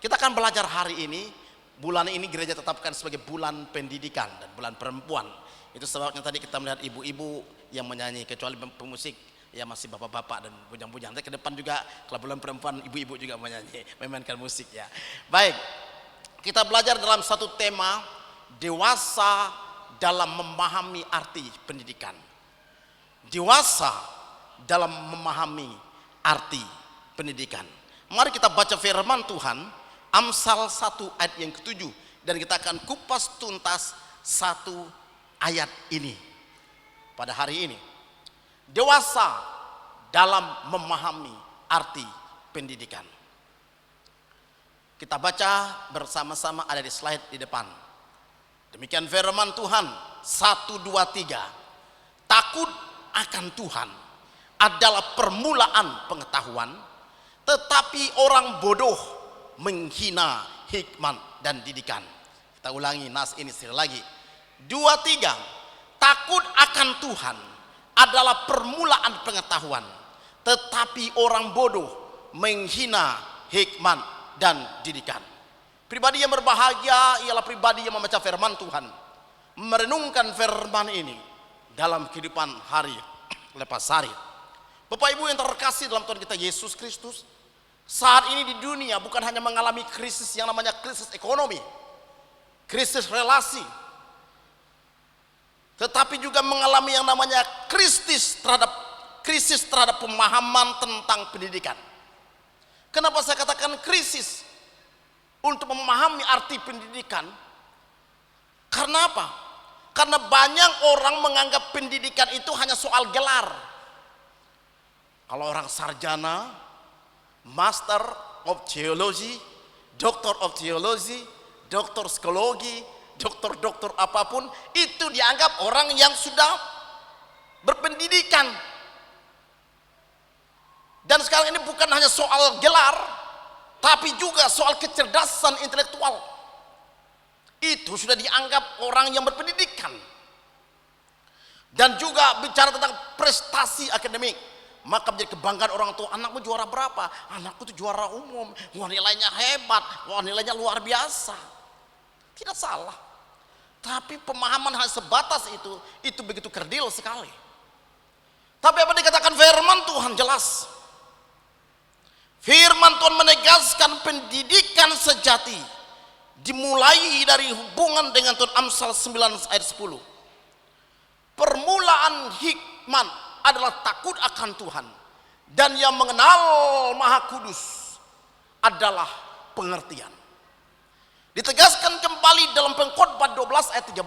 Kita akan belajar hari ini. Bulan ini gereja tetapkan sebagai bulan pendidikan dan bulan perempuan. Itu sebabnya tadi kita melihat ibu-ibu yang menyanyi, kecuali pemusik ya masih bapak-bapak dan bujang-bujang. Nanti ke depan juga kalau bulan perempuan ibu-ibu juga menyanyi, memainkan musik ya. Baik, kita belajar dalam satu tema dewasa dalam memahami arti pendidikan. Dewasa dalam memahami arti pendidikan. Mari kita baca firman Tuhan Amsal 1 ayat yang ke-7 dan kita akan kupas tuntas satu ayat ini pada hari ini. Dewasa dalam memahami arti pendidikan. Kita baca bersama-sama, ada di slide di depan. Demikian firman Tuhan 1, 2, 3. Takut akan Tuhan adalah permulaan pengetahuan, tetapi orang bodoh menghina hikmat dan didikan. Kita ulangi nas ini sekali lagi. 2, 3. Takut akan Tuhan adalah permulaan pengetahuan, tetapi orang bodoh menghina hikmat dan didikan. Pribadi yang berbahagia ialah pribadi yang membaca firman Tuhan, merenungkan firman ini dalam kehidupan hari lepas hari. Bapak Ibu yang terkasih dalam Tuhan kita Yesus Kristus, saat ini di dunia bukan hanya mengalami krisis yang namanya krisis ekonomi, krisis relasi, tetapi juga mengalami yang namanya krisis terhadap pemahaman tentang pendidikan. Kenapa saya katakan krisis untuk memahami arti pendidikan? Karena apa? Karena banyak orang menganggap pendidikan itu hanya soal gelar. Kalau orang sarjana, Master of Theology, Doctor of Theology, Doktor Psikologi, doktor apapun, itu dianggap orang yang sudah berpendidikan. Dan sekarang ini bukan hanya soal gelar, tapi juga soal kecerdasan intelektual. Itu sudah dianggap orang yang berpendidikan. Dan juga bicara tentang prestasi akademik, maka menjadi kebanggaan orang tua. Anakmu juara berapa? Anakku itu juara umum. Wah, nilainya hebat. Wah, nilainya luar biasa. Tidak salah. Tapi pemahaman hanya sebatas itu begitu kerdil sekali. Tapi apa dikatakan firman Tuhan jelas. Firman Tuhan menegaskan pendidikan sejati dimulai dari hubungan dengan Tuhan. Amsal 9 ayat 10. Permulaan hikmat adalah takut akan Tuhan, dan yang mengenal Maha Kudus adalah pengertian. Ditegaskan kembali dalam Pengkhotbah 12 ayat 13.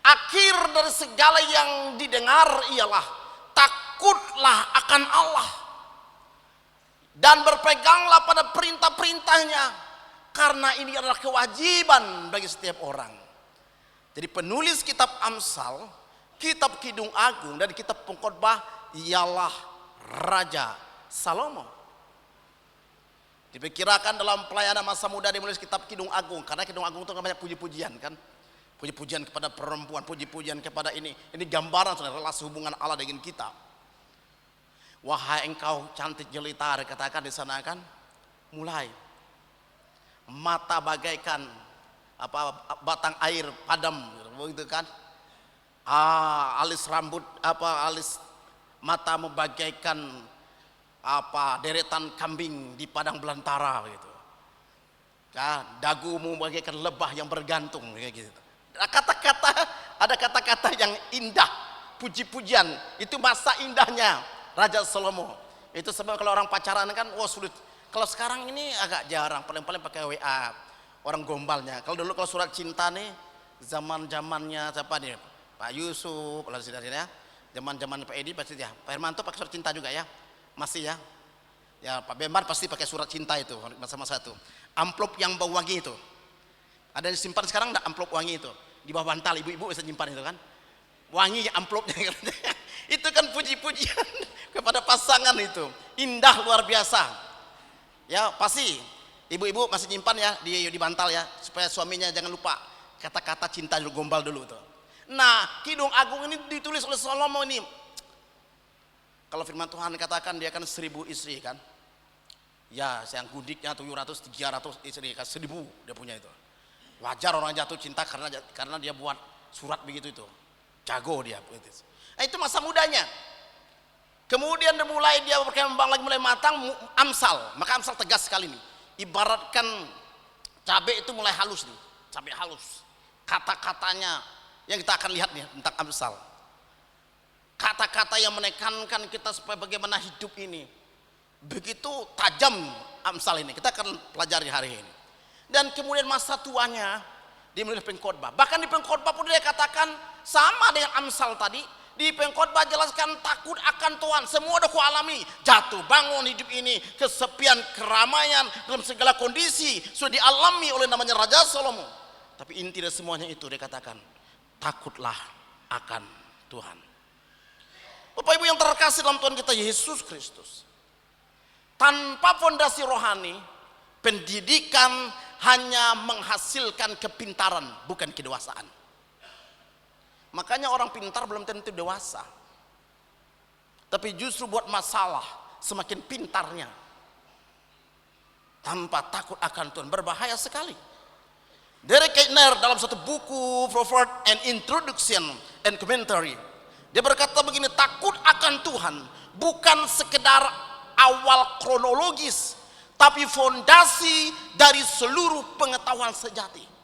Akhir dari segala yang didengar ialah takutlah akan Allah dan berpeganglah pada perintah-perintahnya, karena ini adalah kewajiban bagi setiap orang. Jadi penulis kitab Amsal, kitab Kidung Agung, dan kitab Pengkhotbah ialah Raja Salomo. Diperkirakan dalam pelayanan masa muda dia menulis kitab Kidung Agung, karena Kidung Agung itu banyak puji-pujian kan, puji-pujian kepada perempuan, puji-pujian kepada ini gambaran relasi hubungan Allah dengan kita. Wahai engkau cantik jelita, dikatakan di sana kan, mulai mata bagaikan batang air padam, begitu kan. Alis rambut alis matamu bagaikan deretan kambing di padang belantara gitu. Ya, dagumu bagaikan lebah yang bergantung kayak gitu. Ada kata-kata yang indah, puji-pujian. Itu masa indahnya Raja Salomo. Itu sebab kalau orang pacaran kan sulit. Kalau sekarang ini agak jarang, paling-paling pakai WA orang gombalnya. Kalau dulu kalau surat cinta nih zaman-zamannya siapa nih? Pak Yusuf, kalau ya, zaman Pak Edi pasti ya. Pak Hermanto pakai surat cinta juga ya, masih ya. Ya Pak Bembar pasti pakai surat cinta itu masa-masa itu. Amplop yang bau wangi itu, ada disimpan sekarang enggak amplop wangi itu? Di bawah bantal ibu-ibu bisa nyimpan itu kan, wangi amplopnya. Itu kan puji-pujian kepada pasangan itu, indah luar biasa. Ya pasti ibu-ibu masih nyimpan ya di bantal ya, supaya suaminya jangan lupa kata-kata cinta gombal dulu tuh. Nah, Kidung Agung ini ditulis oleh Salomo ini. Kalau firman Tuhan katakan dia kan 1000 istri kan. Ya, yang gundiknya 700, 300, 1000 dia punya itu. Wajar orang jatuh cinta karena dia buat surat begitu itu. Jago dia. Nah, itu masa mudanya. Kemudian dia berkembang lagi mulai matang, Amsal. Maka Amsal tegas sekali nih. Ibaratkan cabai itu mulai halus nih, cabai halus. Kata-katanya yang kita akan lihat nih tentang Amsal. Kata-kata yang menekankan kita supaya bagaimana hidup ini. Begitu tajam Amsal ini. Kita akan pelajari hari ini. Dan kemudian masa tuanya dia menulis pengkhotbah. Bahkan di pengkhotbah pun dia katakan sama dengan Amsal tadi. Di pengkhotbah jelaskan takut akan Tuhan. Semua udah kualami. Jatuh bangun hidup ini, kesepian, keramaian dalam segala kondisi sudah dialami oleh namanya Raja Salomo. Tapi inti dari semuanya itu dia katakan takutlah akan Tuhan. Bapak Ibu yang terkasih dalam Tuhan kita Yesus Kristus. Tanpa fondasi rohani, pendidikan hanya menghasilkan kepintaran, bukan kedewasaan. Makanya orang pintar belum tentu dewasa. Tapi justru buat masalah semakin pintarnya. Tanpa takut akan Tuhan, berbahaya sekali. Derek Kidner dalam satu buku Proverb and Introduction and Commentary, dia berkata begini, takut akan Tuhan bukan sekedar awal kronologis, tapi fondasi dari seluruh pengetahuan sejati.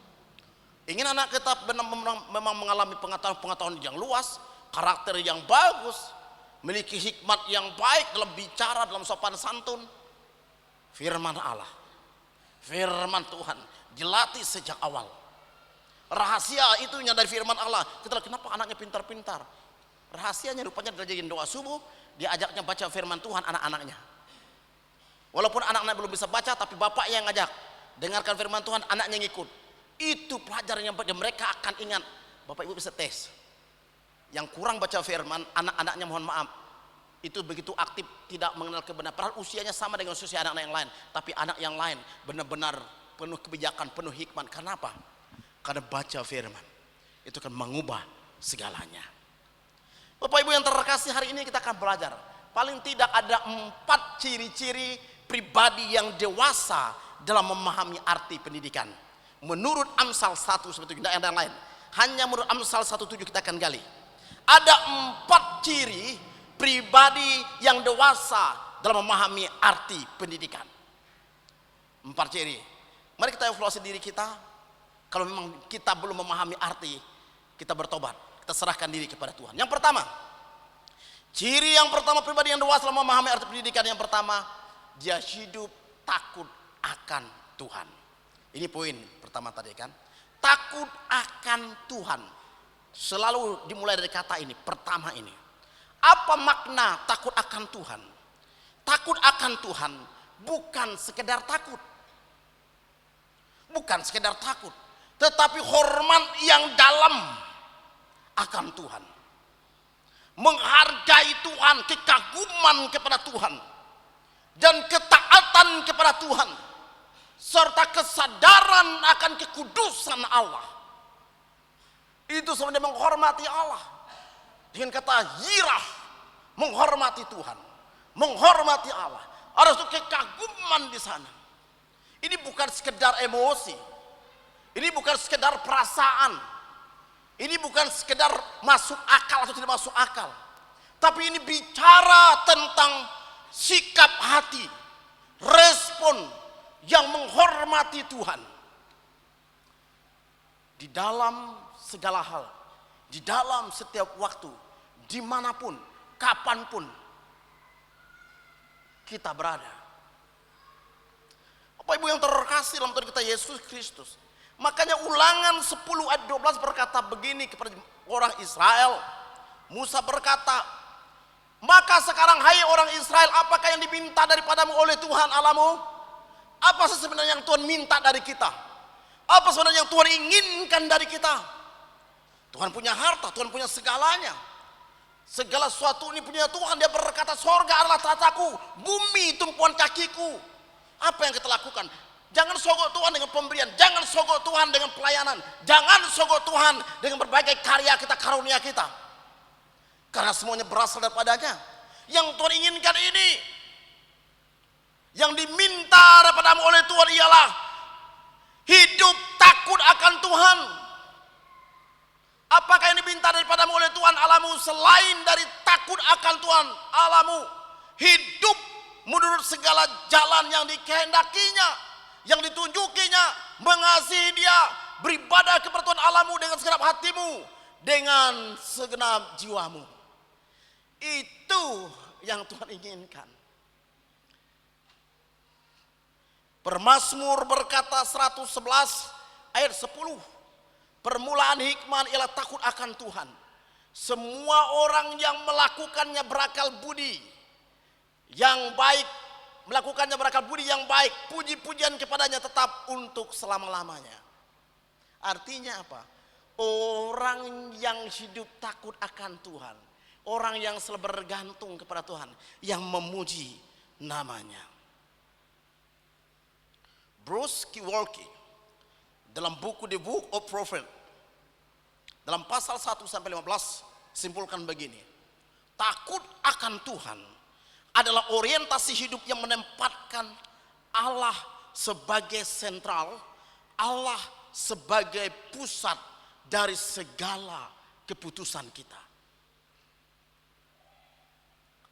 Ingin anak kita memang mengalami pengetahuan yang luas, karakter yang bagus, memiliki hikmat yang baik dalam bicara, dalam sopan santun. Firman Allah, firman Tuhan dilatih sejak awal. Rahasia itunya dari firman Allah. Kita lihat kenapa anaknya pintar-pintar. Rahasianya rupanya dari doa subuh, dia ajaknya baca firman Tuhan anak-anaknya. Walaupun anak-anak belum bisa baca, tapi bapaknya yang ngajak. Dengarkan firman Tuhan, anaknya ngikut. Itu pelajaran yang mereka akan ingat. Bapak Ibu bisa tes. Yang kurang baca firman, anak-anaknya mohon maaf, itu begitu aktif tidak mengenal kebenaran. Padahal usianya sama dengan usia anak-anak yang lain. Tapi anak yang lain benar-benar penuh kebijakan, penuh hikmat. Kenapa? Karena baca firman itu akan mengubah segalanya. Bapak Ibu yang terkasih, hari ini kita akan belajar. Paling tidak ada 4 ciri-ciri pribadi yang dewasa dalam memahami arti pendidikan. Menurut Amsal 1 sebetulnya tidak ada yang lain. Hanya menurut Amsal 1:7 kita akan gali. Ada 4 ciri pribadi yang dewasa dalam memahami arti pendidikan. 4 ciri. Mari kita evaluasi diri kita. Kalau memang kita belum memahami arti, kita bertobat. Kita serahkan diri kepada Tuhan. Yang pertama, ciri yang pertama pribadi yang dewasa dalam memahami arti pendidikan, yang pertama, dia hidup takut akan Tuhan. Ini poin pertama tadi kan. Takut akan Tuhan. Selalu dimulai dari kata ini, pertama ini. Apa makna takut akan Tuhan? Takut akan Tuhan bukan sekedar takut. Bukan sekedar takut, tetapi hormat yang dalam akan Tuhan. Menghargai Tuhan, kekaguman kepada Tuhan, dan ketaatan kepada Tuhan, serta kesadaran akan kekudusan Allah. Itu sebenarnya menghormati Allah. Dengan kata yirah, menghormati Tuhan, menghormati Allah. Ada suatu kekaguman di sana. Ini bukan sekedar emosi. Ini bukan sekedar perasaan. Ini bukan sekedar masuk akal atau tidak masuk akal. Tapi ini bicara tentang sikap hati, respon yang menghormati Tuhan. Di dalam segala hal, di dalam setiap waktu, dimanapun, kapanpun kita berada. Bapak Ibu yang terkasih dalam Tuhan kita Yesus Kristus. Makanya Ulangan 10 ayat 12 berkata begini kepada orang Israel. Musa berkata, maka sekarang hai orang Israel, apakah yang diminta daripadamu oleh Tuhan Allahmu? Apa sebenarnya yang Tuhan minta dari kita? Apa sebenarnya yang Tuhan inginkan dari kita? Tuhan punya harta, Tuhan punya segalanya. Segala sesuatu ini punya Tuhan. Dia berkata, sorga adalah tataku, bumi tumpuan kakiku. Apa yang kita lakukan? Jangan sogok Tuhan dengan pemberian, jangan sogok Tuhan dengan pelayanan, jangan sogok Tuhan dengan berbagai karya kita, karunia kita. Karena semuanya berasal daripadanya. Yang Tuhan inginkan ini Yang diminta daripadamu oleh Tuhan ialah hidup takut akan Tuhan. Apakah yang diminta daripadamu oleh Tuhan Allahmu selain dari takut akan Tuhan Allahmu? Hidup menurut segala jalan yang dikehendakinya, yang ditunjukinya, mengasihi Dia, beribadah kepada Tuhan Allahmu dengan segenap hatimu, dengan segenap jiwamu. Itu yang Tuhan inginkan. Permazmur berkata 111 ayat 10. Permulaan hikmah ialah takut akan Tuhan. Semua orang yang melakukannya berakal budi yang baik, melakukannya berakal budi yang baik, puji-pujian kepadanya tetap untuk selama-lamanya. Artinya apa? Orang yang hidup takut akan Tuhan, orang yang selalu bergantung kepada Tuhan, yang memuji namanya. Bruce Kewalski dalam buku The Book of Prophet dalam pasal 1 sampai 15 simpulkan begini. Takut akan Tuhan adalah orientasi hidup yang menempatkan Allah sebagai sentral, Allah sebagai pusat dari segala keputusan kita.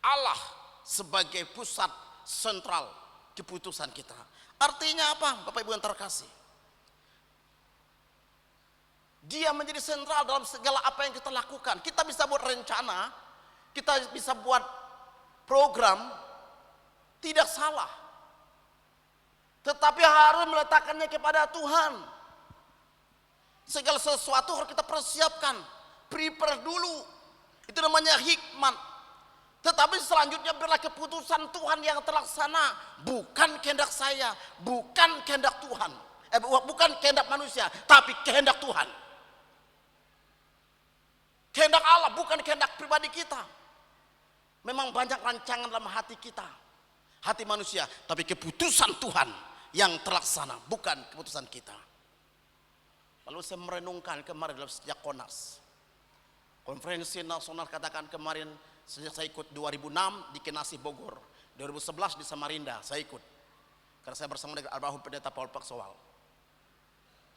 Allah sebagai pusat sentral keputusan kita. Artinya apa, Bapak Ibu yang terkasih? Dia menjadi sentral dalam segala apa yang kita lakukan. Kita bisa buat rencana, kita bisa buat program, tidak salah. Tetapi harus meletakkannya kepada Tuhan. Segala sesuatu harus kita persiapkan, prepare dulu. Itu namanya hikmat. Tetapi selanjutnya biarlah keputusan Tuhan yang terlaksana, bukan kehendak saya, bukan kehendak Tuhan, bukan kehendak manusia, tapi kehendak Tuhan. Kehendak Allah, bukan kehendak pribadi kita. Memang banyak rancangan dalam hati kita, hati manusia, tapi keputusan Tuhan yang terlaksana, bukan keputusan kita. Lalu saya merenungkan kemarin dalam sejak Konas, konferensi nasional, katakan kemarin. Sejak saya ikut 2006 di Kenasi Bogor, 2011 di Samarinda saya ikut, karena saya bersama dengan almarhum pendeta Paul Paksowal.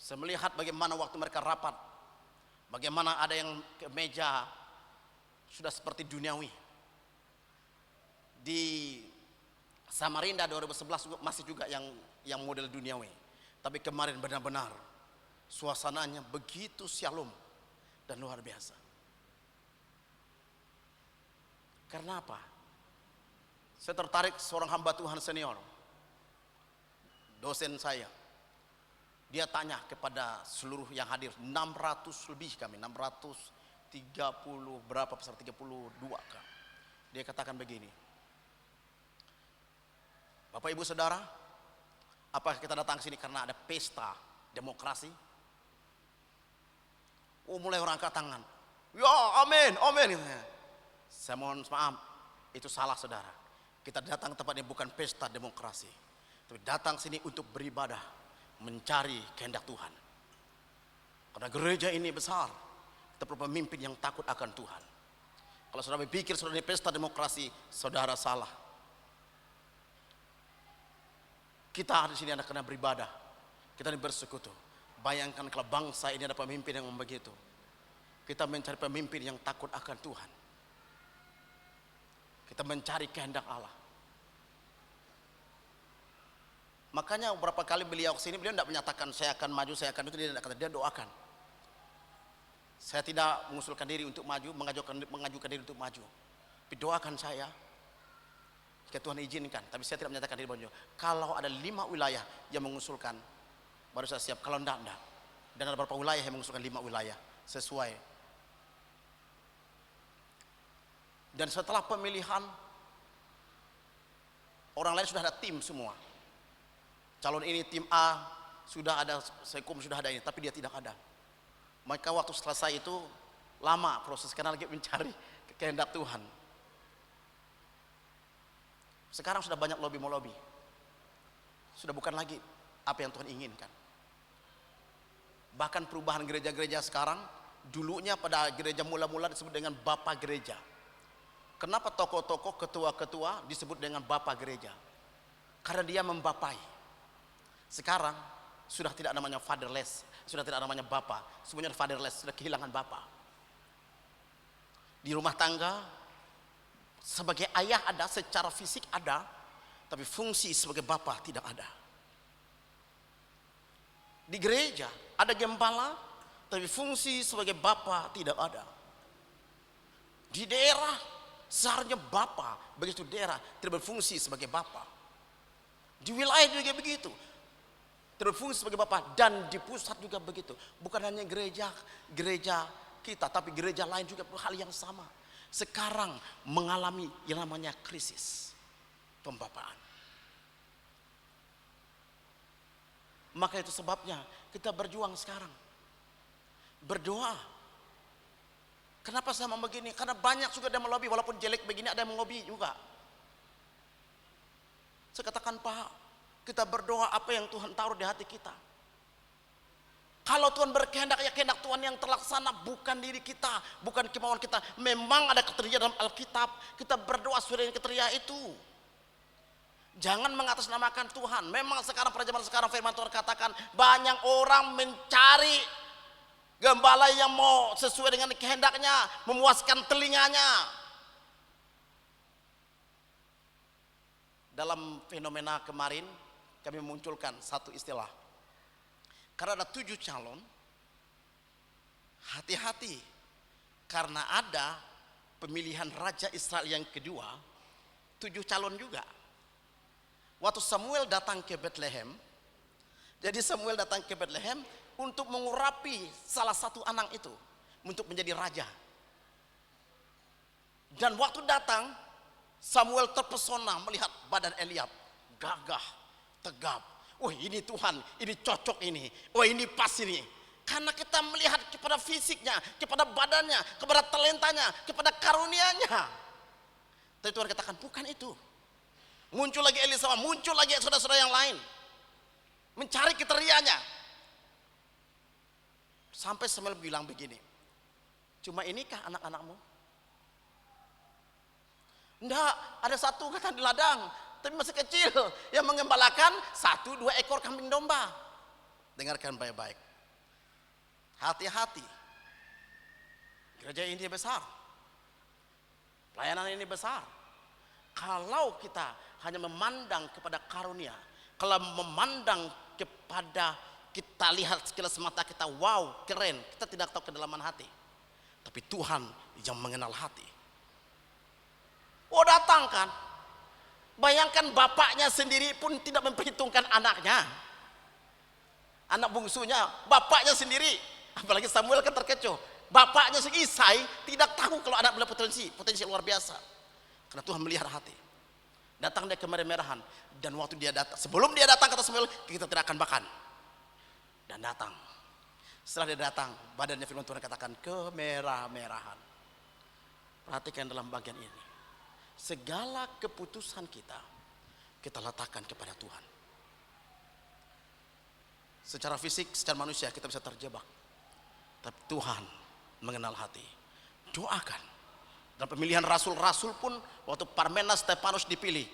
Saya melihat bagaimana waktu mereka rapat, bagaimana ada yang ke meja sudah seperti duniawi. Di Samarinda 2011 masih juga yang model duniawi, tapi kemarin benar-benar suasananya begitu shalom dan luar biasa. Karena apa? Saya tertarik seorang hamba Tuhan senior, dosen saya. Dia tanya kepada seluruh yang hadir, 600 lebih kami, 630 berapa besar, 32 kan. Dia katakan begini, Bapak Ibu Saudara, apakah kita datang sini karena ada pesta demokrasi? Oh, mulai orang angkat tangan. Ya, amin, amin. Saya mohon maaf, itu salah saudara. Kita datang tempatnya bukan pesta demokrasi, tapi datang sini untuk beribadah, mencari kehendak Tuhan. Karena gereja ini besar, kita perlu pemimpin yang takut akan Tuhan. Kalau saudara berpikir saudara ini pesta demokrasi, saudara salah. Kita di sini ada kena beribadah, kita ini bersekutu. Bayangkan kalau bangsa ini ada pemimpin yang begitu. Kita mencari pemimpin yang takut akan Tuhan. Kita mencari kehendak Allah. Makanya beberapa kali beliau kesini, beliau tidak menyatakan saya akan maju, saya akan itu, dia tidak kata, dia doakan. Saya tidak mengusulkan diri untuk maju, mengajukan diri untuk maju. Tapi doakan saya, jika Tuhan izinkan. Tapi saya tidak menyatakan diri maju. Kalau ada 5 wilayah yang mengusulkan, baru saya siap. Kalau enggak. Dan ada beberapa wilayah yang mengusulkan 5 wilayah sesuai. Dan setelah pemilihan, orang lain sudah ada tim semua. Calon ini tim A sudah ada, Sekum sudah ada ini, tapi dia tidak ada. Maka waktu selesai itu lama proses, karena lagi mencari kehendak Tuhan. Sekarang sudah banyak lobby. Sudah bukan lagi apa yang Tuhan inginkan. Bahkan perubahan gereja-gereja sekarang, dulunya pada gereja mula-mula disebut dengan Bapak Gereja. Kenapa tokoh-tokoh, ketua-ketua disebut dengan Bapak Gereja? karena dia membapai. Sekarang sudah tidak namanya fatherless, sudah tidak namanya bapak, semuanya fatherless, sudah kehilangan bapak. Di rumah tangga sebagai ayah ada, secara fisik ada, tapi fungsi sebagai bapak tidak ada. Di gereja ada gembala, tapi fungsi sebagai bapak tidak ada. Di daerah seharusnya bapak, begitu daerah tidak berfungsi sebagai bapak. Di wilayah juga begitu, tidak berfungsi sebagai bapak. Dan di pusat juga begitu. Bukan hanya gereja kita, tapi gereja lain juga hal yang sama. Sekarang mengalami yang namanya krisis pembapaan. Maka itu sebabnya kita berjuang sekarang. Berdoa. Kenapa sama begini? Karena banyak juga yang melobi, walaupun jelek begini ada yang melobi juga. Saya katakan, Pak, kita berdoa apa yang Tuhan taruh di hati kita. Kalau Tuhan berkehendak, ya kehendak Tuhan yang terlaksana, bukan diri kita, bukan kemauan kita. Memang ada keteria dalam Alkitab, kita berdoa sesuai dengan keteria itu. Jangan mengatasnamakan Tuhan. Memang sekarang pada zaman sekarang firman Tuhan katakan banyak orang mencari gembala yang mau sesuai dengan kehendaknya, memuaskan telinganya. Dalam fenomena kemarin kami memunculkan satu istilah. Karena ada 7 calon, hati-hati, karena ada pemilihan Raja Israel yang kedua, 7 calon juga. Waktu Samuel datang ke Bethlehem, jadi Samuel datang ke Bethlehem untuk mengurapi salah satu anak itu untuk menjadi raja. Dan waktu datang, Samuel terpesona melihat badan Eliab, gagah, tegap. Oh ini Tuhan, ini cocok ini. Oh ini pas ini. Karena kita melihat kepada fisiknya, kepada badannya, kepada talentanya, kepada karunianya. Tapi Tuhan katakan bukan itu. Muncul lagi Elisama, muncul lagi saudara-saudara yang lain. Mencari kriterianya. Sampai Samuel bilang begini, cuma inikah anak-anakmu? Enggak, ada satu kata di ladang, tapi masih kecil, yang mengembalakan 1-2 ekor kambing domba. Dengarkan baik-baik. Hati-hati. Gereja ini besar. Pelayanan ini besar. Kalau kita hanya memandang kepada karunia, kalau memandang kepada kita lihat sekilas mata kita, wow, keren, kita tidak tahu kedalaman hati. Tapi Tuhan yang mengenal hati. Oh datang kan, bayangkan bapaknya sendiri pun tidak memperhitungkan anaknya, anak bungsunya, bapaknya sendiri, apalagi Samuel kan terkecoh, bapaknya Isai tidak tahu kalau anak beliau potensi luar biasa, karena Tuhan melihat hati. Datang dia kemerah-merahan, dan waktu dia datang, sebelum dia datang kata Samuel, kita tidak akan makan. Dan datang, setelah dia datang, badannya firman Tuhan katakan kemerah-merahan. Perhatikan dalam bagian ini. Segala keputusan kita letakkan kepada Tuhan. Secara fisik, secara manusia kita bisa terjebak, tapi Tuhan mengenal hati. Doakan. Dalam pemilihan rasul-rasul pun, waktu Parmenas Stefanus dipilih,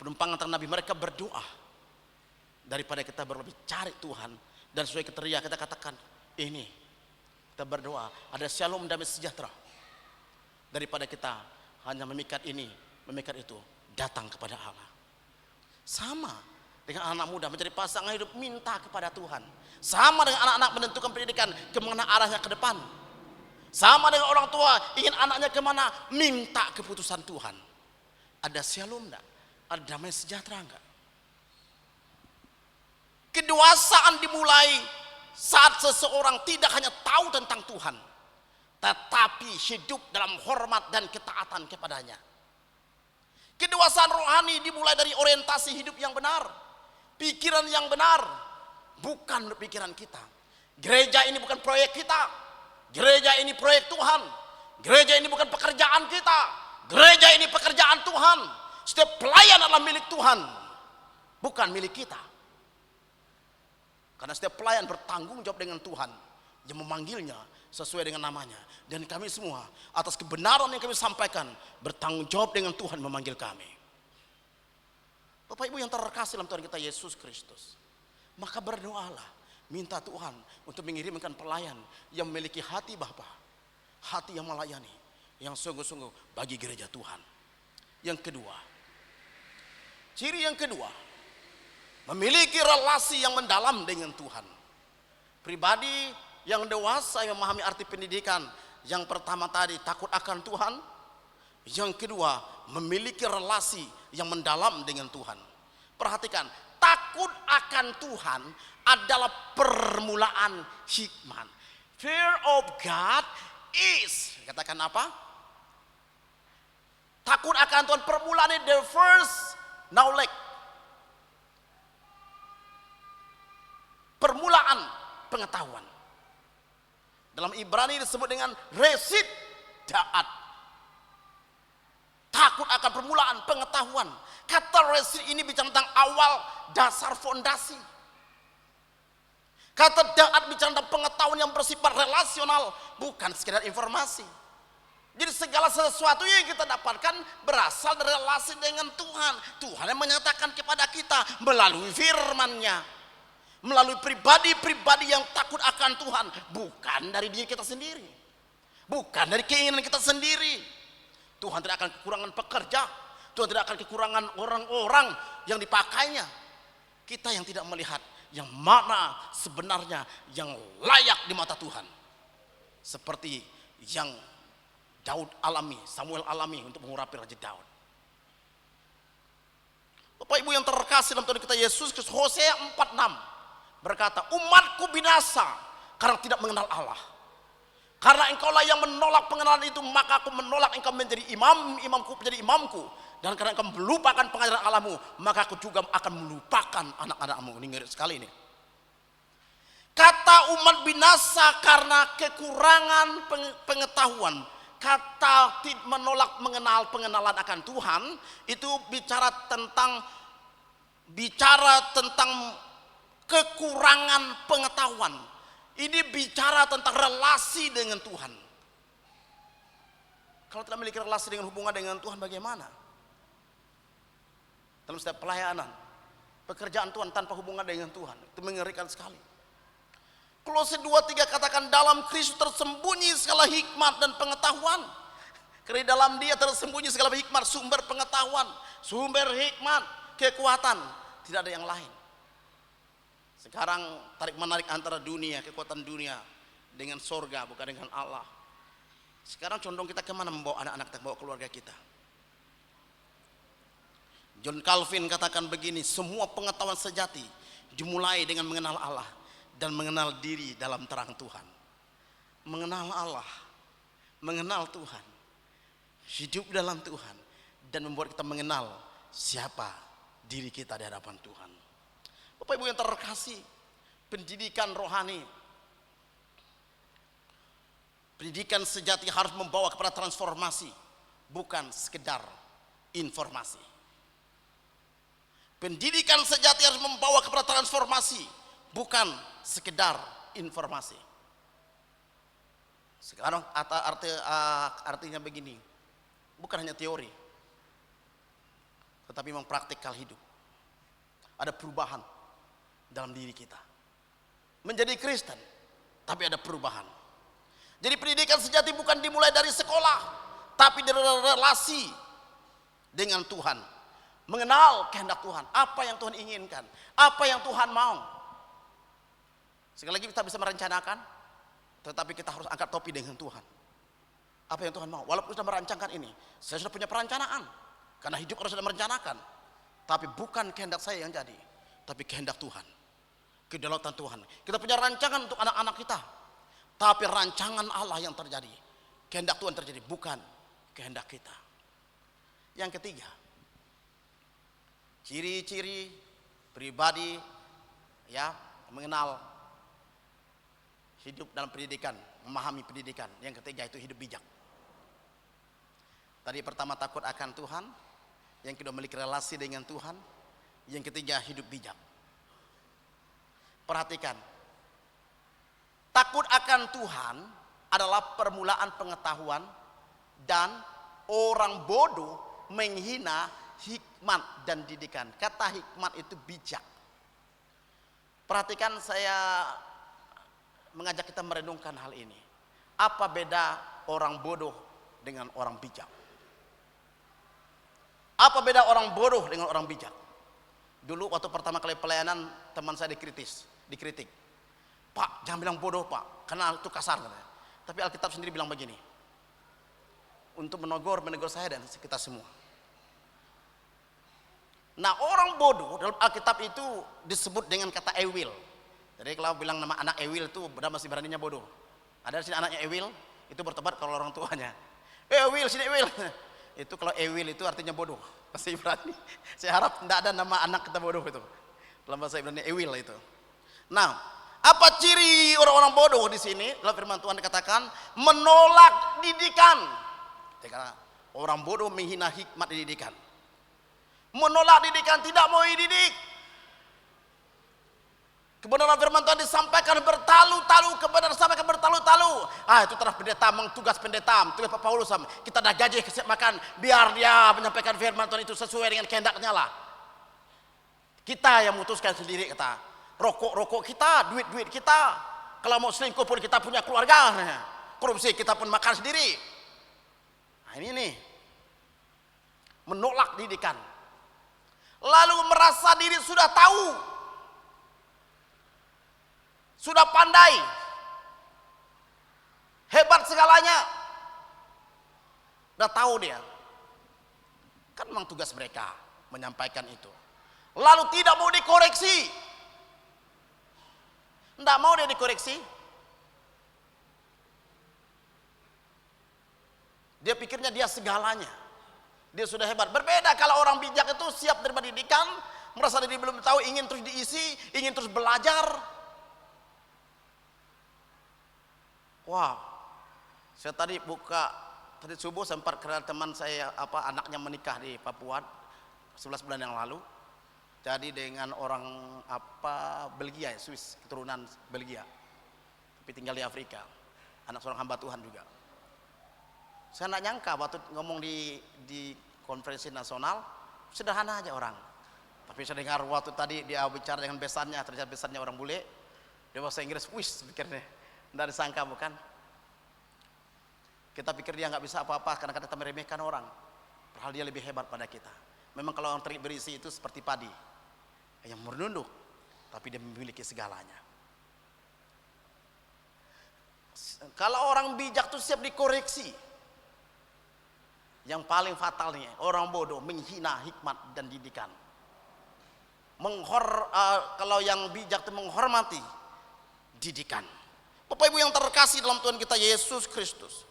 penumpangan tangan Nabi, mereka berdoa. Daripada kita berlebih cari Tuhan, dan sesuai kriteria kita katakan ini, kita berdoa ada shalom damai sejahtera. Daripada kita hanya memikat ini, memikat itu, datang kepada Allah. Sama dengan anak muda mencari pasangan hidup, minta kepada Tuhan. Sama dengan anak-anak menentukan pendidikan, kemana arahnya ke depan. Sama dengan orang tua ingin anaknya kemana, minta keputusan Tuhan. Ada shalom enggak? Ada damai sejahtera enggak? Kedewasaan dimulai saat seseorang tidak hanya tahu tentang Tuhan, tetapi hidup dalam hormat dan ketaatan kepadanya. Kedewasaan rohani dimulai dari orientasi hidup yang benar, pikiran yang benar, bukan pikiran kita. Gereja ini bukan proyek kita, gereja ini proyek Tuhan. Gereja ini bukan pekerjaan kita, gereja ini pekerjaan Tuhan. Setiap pelayan adalah milik Tuhan, bukan milik kita. Karena setiap pelayan bertanggung jawab dengan Tuhan yang memanggilnya sesuai dengan namanya. Dan kami semua atas kebenaran yang kami sampaikan bertanggung jawab dengan Tuhan memanggil kami. Bapak Ibu yang terkasih dalam Tuhan kita Yesus Kristus, maka berdoalah, minta Tuhan untuk mengirimkan pelayan yang memiliki hati Bapa, hati yang melayani, yang sungguh-sungguh bagi gereja Tuhan. Yang kedua, ciri yang kedua, memiliki relasi yang mendalam dengan Tuhan. Pribadi yang dewasa yang memahami arti pendidikan, yang pertama tadi takut akan Tuhan, yang kedua memiliki relasi yang mendalam dengan Tuhan. Perhatikan, takut akan Tuhan adalah permulaan hikmat. Fear of God is, katakan apa? Takut akan Tuhan, permulaan the first knowledge. Permulaan pengetahuan. Dalam Ibrani disebut dengan resid da'at. Takut akan permulaan pengetahuan. Kata resid ini bicara tentang awal, dasar, fondasi. Kata da'at bicara tentang pengetahuan yang bersifat relasional, bukan sekedar informasi. Jadi segala sesuatu yang kita dapatkan berasal dari relasi dengan Tuhan. Tuhan yang menyatakan kepada kita melalui firman-Nya, melalui pribadi-pribadi yang takut akan Tuhan, bukan dari diri kita sendiri, bukan dari keinginan kita sendiri. Tuhan tidak akan kekurangan pekerja, Tuhan tidak akan kekurangan orang-orang yang dipakainya. Kita yang tidak melihat yang mana sebenarnya yang layak di mata Tuhan, seperti yang Daud alami, Samuel alami untuk mengurapi Raja Daud. Bapak Ibu yang terkasih dalam Tuhan kita Yesus Kristus, Hosea 4:6 berkata, umatku binasa karena tidak mengenal Allah. Karena engkaulah yang menolak pengenalan itu, maka aku menolak engkau menjadi imamku menjadi imamku. Dan karena engkau melupakan pengajaran Allahmu, maka aku juga akan melupakan anak-anakmu. Ini ngeri sekali ini. Kata umat binasa karena kekurangan pengetahuan. Kata menolak pengenalan akan Tuhan itu bicara tentang kekurangan pengetahuan. Ini bicara tentang relasi dengan Tuhan. Kalau tidak memiliki relasi dengan hubungan dengan Tuhan, bagaimana? Dalam setiap pelayanan, pekerjaan Tuhan tanpa hubungan dengan Tuhan, itu mengerikan sekali. Kolose 2:3 katakan, dalam Kristus tersembunyi segala hikmat dan pengetahuan. Karena di dalam Dia tersembunyi segala hikmat, sumber pengetahuan, sumber hikmat, kekuatan. Tidak ada yang lain. Sekarang tarik menarik antara dunia, kekuatan dunia dengan sorga, bukan dengan Allah. Sekarang condong kita kemana membawa anak-anak kita, membawa keluarga kita. John Calvin katakan begini, semua pengetahuan sejati dimulai dengan mengenal Allah dan mengenal diri dalam terang Tuhan. Mengenal Allah, mengenal Tuhan, hidup dalam Tuhan, dan membuat kita mengenal siapa diri kita di hadapan Tuhan. Bapak Ibu yang terkasih, pendidikan rohani, pendidikan sejati harus membawa kepada transformasi, bukan sekedar informasi. Pendidikan sejati harus membawa kepada transformasi, bukan sekedar informasi. Sekarang artinya begini, bukan hanya teori, tetapi memang praktikal hidup. Ada perubahan dalam diri kita. Menjadi Kristen, tapi ada perubahan. Jadi pendidikan sejati bukan dimulai dari sekolah, tapi dari relasi dengan Tuhan. Mengenal kehendak Tuhan, apa yang Tuhan inginkan, apa yang Tuhan mau. Sekali lagi kita bisa merencanakan, tetapi kita harus angkat topi dengan Tuhan. Apa yang Tuhan mau, walaupun sudah merancangkan ini, saya sudah punya perencanaan, karena hidup harus sudah merencanakan. Tapi bukan kehendak saya yang jadi, tapi kehendak Tuhan, kedaulatan Tuhan. Kita punya rancangan untuk anak-anak kita, tapi rancangan Allah yang terjadi, kehendak Tuhan terjadi, bukan kehendak kita. Yang ketiga, ciri-ciri pribadi ya mengenal hidup dalam pendidikan, memahami pendidikan. Yang ketiga itu hidup bijak. Tadi pertama takut akan Tuhan, yang kedua memiliki relasi dengan Tuhan, yang ketiga hidup bijak. Perhatikan, takut akan Tuhan adalah permulaan pengetahuan, dan orang bodoh menghina hikmat hikmat dan didikan. Kata hikmat itu bijak. Perhatikan, saya mengajak kita merenungkan hal ini. Apa beda orang bodoh dengan orang bijak? Apa beda orang bodoh dengan orang bijak? Dulu waktu pertama kali pelayanan, teman saya dikritik. Pak, jangan bilang bodoh Pak, karena itu kasar katanya. Tapi Alkitab sendiri bilang begini, untuk menegur saya dan kita semua. Nah, orang bodoh dalam Alkitab itu disebut dengan kata ewil. Jadi kalau bilang nama anak ewil itu masih beraninya bodoh. Ada di sini anaknya ewil, itu bertobat kalau orang tuanya. Ewil, sini ewil. Itu kalau ewil itu artinya bodoh. Bahasa Ibrani. Saya harap tidak ada nama anak kita bodoh itu. Dalam bahasa Ibrani ewil itu. Nah, apa ciri orang-orang bodoh di sini? Dalam firman Tuhan dikatakan menolak didikan. Karena orang bodoh menghina hikmat didikan. Menolak didikan, tidak mau dididik. Kebenaran firman Tuhan disampaikan bertalu-talu, kebenaran disampaikan bertalu-talu. Itu terah pendeta, tugas pendeta, tugas Pak Paulus, kita dah gaji siap makan, biar dia menyampaikan firman Tuhan itu sesuai dengan kehendaknya lah. Kita yang memutuskan sendiri, kata. Rokok kita, duit kita. Kalau mau selingkuh pun kita punya keluarga. Korupsi kita pun makan sendiri. Nah ini nih, menolak didikan. Lalu merasa diri sudah tahu, sudah pandai, hebat segalanya. Udah tahu dia. Kan memang tugas mereka menyampaikan itu. Lalu tidak mau dikoreksi. Tidak mau dia dikoreksi. Dia pikirnya dia segalanya. Dia sudah hebat. Berbeda kalau orang bijak itu siap terima didikan, merasa diri belum tahu, ingin terus diisi, ingin terus belajar. Wow. Saya tadi subuh sempat kenal teman saya, anaknya menikah di Papua 11 bulan yang lalu. Jadi dengan orang Belgia, Swiss, keturunan Belgia. Tapi tinggal di Afrika. Anak seorang hamba Tuhan juga. Saya nggak nyangka waktu ngomong di konferensi nasional, sederhana aja orang. Tapi saya dengar waktu tadi dia bicara dengan besannya, ternyata besannya orang bule. Dia bahasa Inggris, wis pikirnya. Nggak disangka bukan? Kita pikir dia nggak bisa apa-apa karena kita meremehkan orang. Padahal dia lebih hebat pada kita. Memang kalau orang terik berisi itu seperti padi yang menunduk, tapi dia memiliki segalanya. Kalau orang bijak itu siap dikoreksi. Yang paling fatalnya orang bodoh menghina hikmat dan didikan. Kalau yang bijak itu menghormati didikan. Bapak Ibu yang terkasih dalam Tuhan kita Yesus Kristus.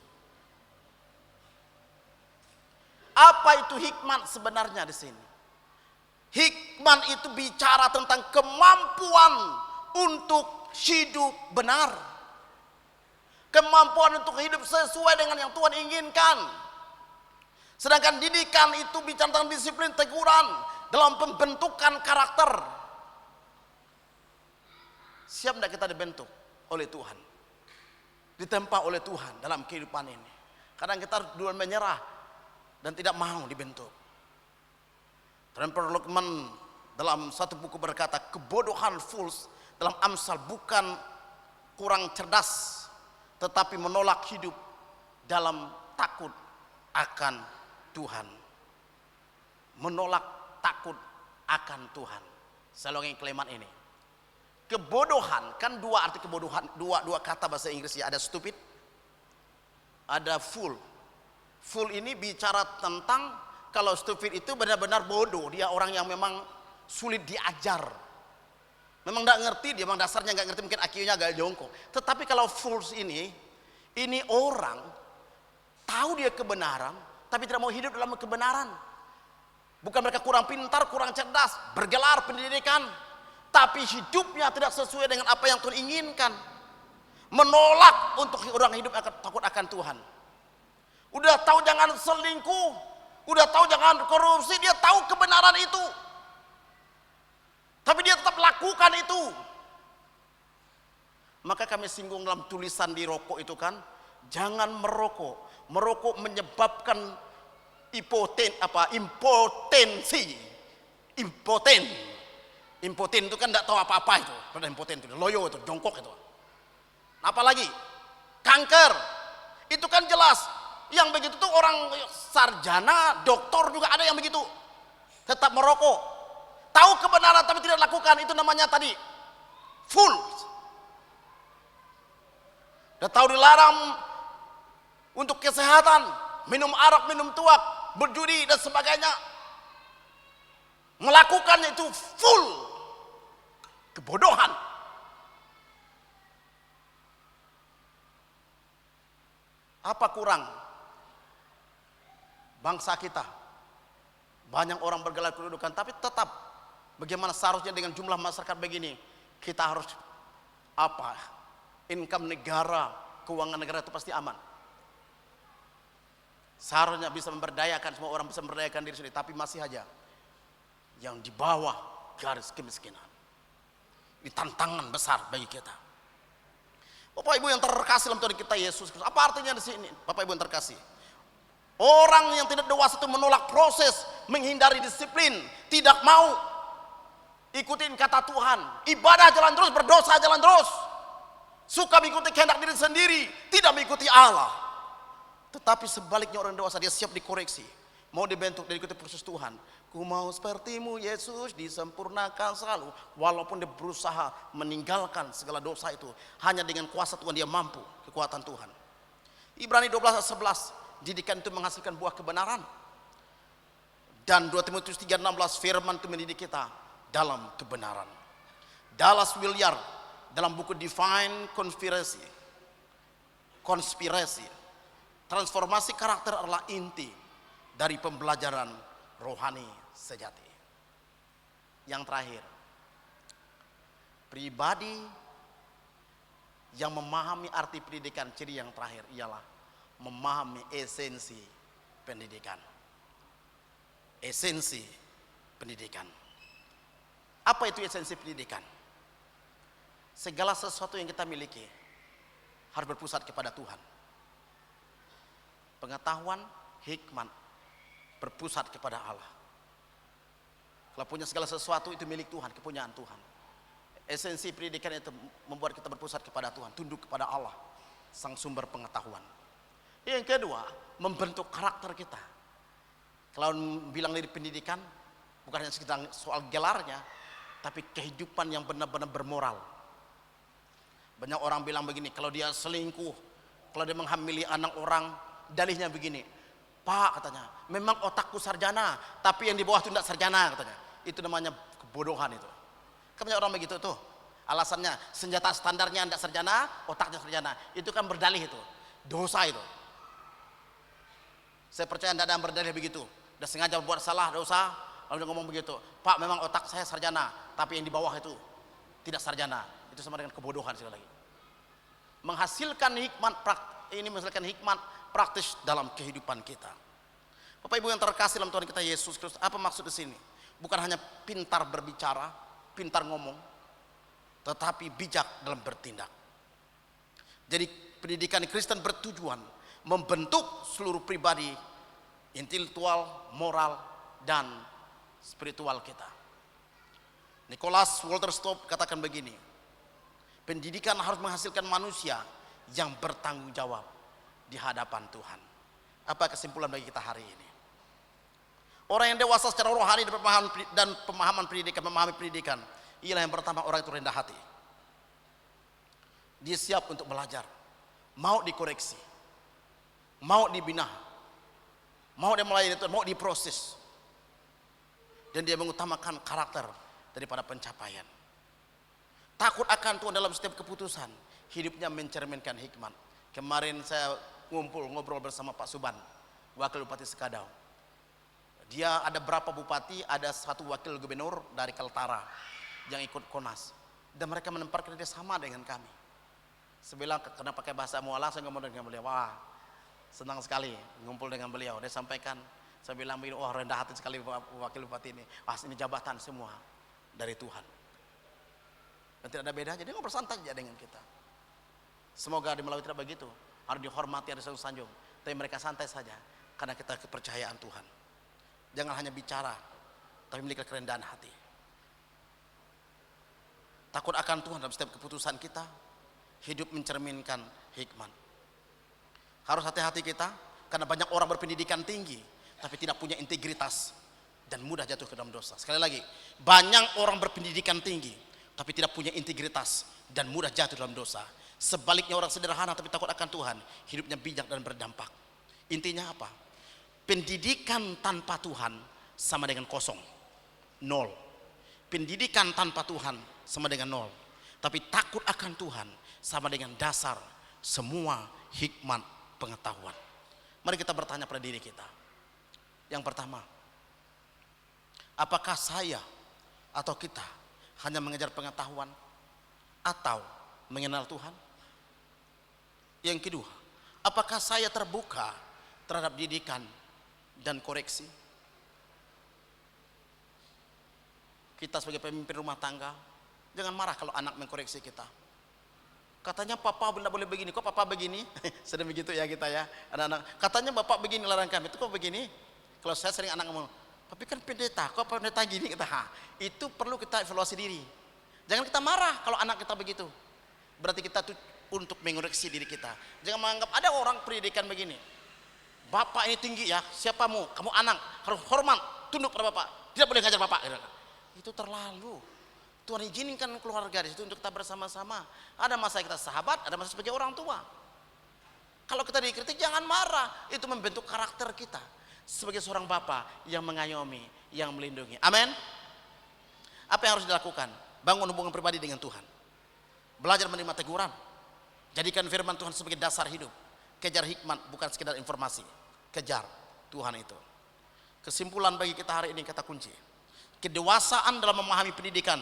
Apa itu hikmat sebenarnya di sini? Hikmat itu bicara tentang kemampuan untuk hidup benar. Kemampuan untuk hidup sesuai dengan yang Tuhan inginkan. Sedangkan didikan itu bicara tentang disiplin, teguran dalam pembentukan karakter. Siap tidak kita dibentuk oleh Tuhan, ditempa oleh Tuhan dalam kehidupan ini? Kadang kita duluan menyerah dan tidak mau dibentuk. Tremper Lukman dalam satu buku berkata, kebodohan fools dalam Amsal bukan kurang cerdas, tetapi menolak hidup dalam takut akan Tuhan. Menolak takut akan Tuhan. Saya ulangi kalimat ini. Kebodohan, kan dua arti kebodohan, dua kata bahasa Inggris ya, ada stupid, ada fool. Fool ini bicara tentang kalau stupid itu benar-benar bodoh, dia orang yang memang sulit diajar. Memang tidak ngerti, dia memang dasarnya nggak ngerti, mungkin IQ-nya agak jongkok. Tetapi kalau fools ini orang tahu dia kebenaran, tapi tidak mau hidup dalam kebenaran. Bukan mereka kurang pintar, kurang cerdas, bergelar pendidikan, tapi hidupnya tidak sesuai dengan apa yang Tuhan inginkan. Menolak untuk orang hidup takut akan Tuhan. Udah tahu jangan selingkuh, udah tahu jangan korupsi, dia tahu kebenaran itu, tapi dia tetap lakukan itu. Maka kami singgung dalam tulisan di rokok itu kan, jangan merokok. Merokok menyebabkan impotensi. Impoten itu kan tidak tahu apa-apa itu. Pada impoten itu, loyo itu, jongkok itu. Apalagi kanker, itu kan jelas. Yang begitu tuh orang sarjana, doktor juga ada yang begitu. Tetap merokok. Tahu kebenaran tapi tidak lakukan, itu namanya tadi full. Dan tahu dilarang untuk kesehatan, minum arak, minum tuak, berjudi dan sebagainya. Melakukannya itu full kebodohan. Apa kurang bangsa kita? Banyak orang bergelar kedudukan, tapi tetap bagaimana seharusnya dengan jumlah masyarakat begini, kita harus apa? Income negara, keuangan negara itu pasti aman. Seharusnya bisa memberdayakan, semua orang bisa memberdayakan diri sendiri, tapi masih aja yang di bawah garis kemiskinan. Ini tantangan besar bagi kita. Bapak Ibu yang terkasih dalam Tuhan kita Yesus Kristus, apa artinya di sini? Bapak Ibu yang terkasih, orang yang tidak dewasa itu menolak proses, menghindari disiplin, tidak mau ikutin kata Tuhan, ibadah jalan terus, berdosa jalan terus, suka mengikuti kehendak diri sendiri, tidak mengikuti Allah. Tetapi sebaliknya orang dewasa, dia siap dikoreksi, mau dibentuk dan ikuti proses Tuhan. Ku mau sepertimu Yesus, disempurnakan selalu. Walaupun dia berusaha meninggalkan segala dosa itu, hanya dengan kuasa Tuhan dia mampu, kekuatan Tuhan. Ibrani 12:11, didikan itu menghasilkan buah kebenaran. Dan 2 Timotius 3:16, firman itu mendidik kita dalam kebenaran. Dallas Willard dalam buku Divine Conspiracy, transformasi karakter adalah inti dari pembelajaran rohani sejati. Yang terakhir, pribadi yang memahami arti pendidikan, ciri yang terakhir ialah memahami esensi pendidikan. Esensi pendidikan. Apa itu esensi pendidikan? Segala sesuatu yang kita miliki harus berpusat kepada Tuhan. Pengetahuan, hikmat berpusat kepada Allah. Kalau punya segala sesuatu itu milik Tuhan, kepunyaan Tuhan. Esensi pendidikan itu membuat kita berpusat kepada Tuhan, tunduk kepada Allah, sang sumber pengetahuan. Yang kedua, membentuk karakter kita. Kalau bilang dari pendidikan, bukan hanya sekedar soal gelarnya, tapi kehidupan yang benar-benar bermoral. Banyak orang bilang begini, kalau dia selingkuh, kalau dia menghamili anak orang, dalihnya begini, Pak katanya, memang otakku sarjana, tapi yang di bawah itu tidak sarjana katanya. Itu namanya kebodohan itu. Banyak orang begitu tuh. Alasannya senjata standarnya tidak sarjana, otaknya sarjana. Itu kan berdalih itu, dosa itu. Saya percaya tidak ada yang berdalih begitu. Udah sengaja buat salah, dosa, lalu dia ngomong begitu, Pak memang otak saya sarjana, tapi yang di bawah itu tidak sarjana. Itu sama dengan kebodohan sekali lagi. Menghasilkan hikmat praktis dalam kehidupan kita. Bapak Ibu yang terkasih dalam Tuhan kita Yesus Kristus, apa maksud di sini? Bukan hanya pintar berbicara, pintar ngomong, tetapi bijak dalam bertindak. Jadi pendidikan Kristen bertujuan membentuk seluruh pribadi, intelektual, moral, dan spiritual kita. Nicholas Walterstone katakan begini, pendidikan harus menghasilkan manusia yang bertanggung jawab di hadapan Tuhan. Apa kesimpulan bagi kita hari ini? Orang yang dewasa secara rohani dan pemahaman pendidikan, memahami pendidikan, ialah yang pertama, orang itu rendah hati. Dia siap untuk belajar, mau dikoreksi, mau dibina, mau dia melayani Tuhan, mau diproses. Dan dia mengutamakan karakter daripada pencapaian. Takut akan Tuhan dalam setiap keputusan, hidupnya mencerminkan hikmat. Kemarin saya ngobrol bersama Pak Suban, Wakil Bupati Sekadau. Dia ada berapa bupati, ada satu wakil gubernur dari Kaltara yang ikut Konas, dan mereka menempatkan dia sama dengan kami. Saya bilang, karena pakai bahasa Mualah, saya ngomong dengan beliau, wah senang sekali ngumpul dengan beliau. Dia sampaikan, saya bilang, wah rendah hati sekali wakil bupati ini. Wah ini jabatan semua dari Tuhan. Dan tidak ada bedanya, dia ngobrol santai aja dengan kita. Semoga di Melawi tidak begitu, harus dihormati, harus sanjung. Tapi mereka santai saja, karena kita kepercayaan Tuhan. Jangan hanya bicara, tapi memiliki kerendahan hati. Takut akan Tuhan dalam setiap keputusan kita. Hidup mencerminkan hikmat. Harus hati-hati kita, karena banyak orang berpendidikan tinggi tapi tidak punya integritas dan mudah jatuh ke dalam dosa. Sekali lagi, banyak orang berpendidikan tinggi tapi tidak punya integritas dan mudah jatuh dalam dosa. Sebaliknya, orang sederhana tapi takut akan Tuhan, hidupnya bijak dan berdampak. Intinya apa? Pendidikan tanpa Tuhan sama dengan kosong, nol. Pendidikan tanpa Tuhan sama dengan nol. Tapi takut akan Tuhan sama dengan dasar semua hikmat pengetahuan. Mari kita bertanya pada diri kita. Yang pertama, apakah saya atau kita hanya mengejar pengetahuan atau mengenal Tuhan? Yang kedua, apakah saya terbuka terhadap didikan dan koreksi? Kita sebagai pemimpin rumah tangga, jangan marah kalau anak mengkoreksi kita. Katanya papa tidak boleh begini, kok papa begini? Sedang begitu ya kita ya, anak-anak. Katanya bapak begini larang kami, itu kok begini? Kalau saya sering anak ngomong, tapi kan pendeta, kok pendeta gini? Kita, itu perlu kita evaluasi diri. Jangan kita marah kalau anak kita begitu. Berarti kita tuh untuk mengoreksi diri kita. Jangan menganggap ada orang pendidikan begini. Bapak ini tinggi ya, siapamu? Kamu anak harus hormat, tunduk pada bapak. Tidak boleh ngajar bapak. Itu terlalu. Tuhan izinkan keluarga di situ untuk kita bersama-sama. Ada masa kita sahabat, ada masa sebagai orang tua. Kalau kita dikritik jangan marah, itu membentuk karakter kita sebagai seorang bapak yang mengayomi, yang melindungi. Amin. Apa yang harus dilakukan? Bangun hubungan pribadi dengan Tuhan. Belajar menerima teguran. Jadikan firman Tuhan sebagai dasar hidup. Kejar hikmat bukan sekedar informasi. Kejar Tuhan itu. Kesimpulan bagi kita hari ini, kata kunci. Kedewasaan dalam memahami pendidikan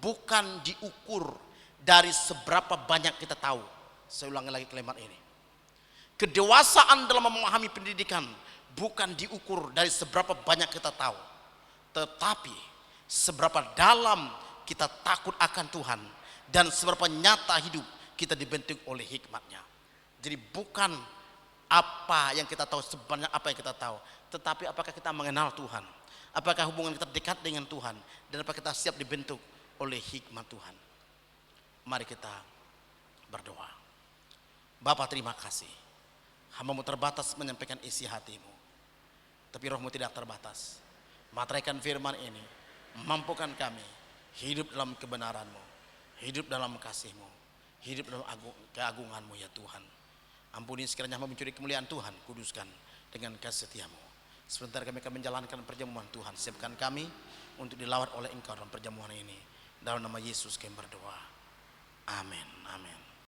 bukan diukur dari seberapa banyak kita tahu. Saya ulangi lagi kalimat ini. Kedewasaan dalam memahami pendidikan bukan diukur dari seberapa banyak kita tahu, tetapi seberapa dalam kita takut akan Tuhan dan seberapa nyata hidup kita dibentuk oleh hikmatnya. Jadi bukan apa yang kita tahu, sebanyak apa yang kita tahu, tetapi apakah kita mengenal Tuhan, apakah hubungan kita dekat dengan Tuhan, dan apakah kita siap dibentuk oleh hikmat Tuhan. Mari kita berdoa. Bapa, terima kasih. Hamba-Mu terbatas menyampaikan isi hati-Mu, tapi Roh-Mu tidak terbatas. Materaikan firman ini, mampukan kami hidup dalam kebenaran-Mu, hidup dalam kasih-Mu, hidup dalam keagungan-Mu ya Tuhan. Ampuni sekiranya hamba mencuri kemuliaan Tuhan, kuduskan dengan kasih setia-Mu. Sebentar kami akan menjalankan perjamuan Tuhan. Siapkan kami untuk dilawat oleh Engkau dalam perjamuan ini. Dalam nama Yesus kami berdoa. Amin. Amin.